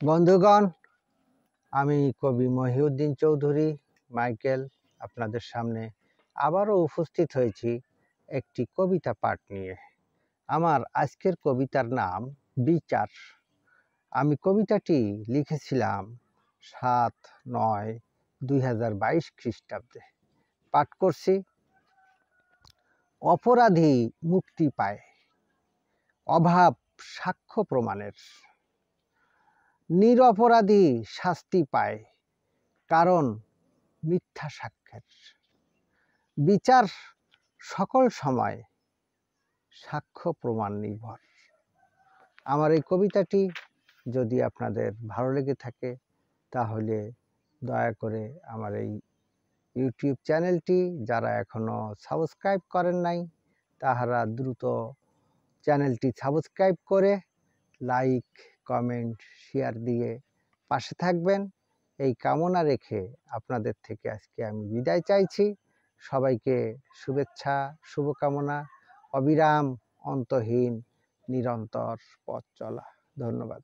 বন্ধুগণ, আমি কবি মহিউদ্দিন চৌধুরী মাইকেল আপনাদের সামনে আবারও উপস্থিত হয়েছি একটি কবিতা পাঠ নিয়ে। আমার আজকের কবিতার নাম বিচার। আমি কবিতাটি লিখেছিলাম 7/9/2022 খ্রিস্টাব্দে। পাঠ করছি। অপরাধী মুক্তি পায়, অভাব সাক্ষ্য প্রমাণের। নিরপরাধী শাস্তি পায়, কারণ মিথ্যা সাক্ষ্যের। বিচার সকল সময় সাক্ষ্য প্রমাণ নির্ভর। আমার এই কবিতাটি যদি আপনাদের ভালো লেগে থাকে তাহলে দয়া করে আমার এই ইউটিউব চ্যানেলটি যারা এখনো সাবস্ক্রাইব করেন নাই তাহারা দ্রুত চ্যানেলটি সাবস্ক্রাইব করে লাইক, কমেন্ট, শেয়ার দিয়ে পাশে থাকবেন, এই কামনা রেখে আপনাদের থেকে আজকে আমি বিদায় চাইছি। সবাইকে শুভেচ্ছা, শুভকামনা, অবিরাম অন্তহীন নিরন্তর পথ চলা। ধন্যবাদ।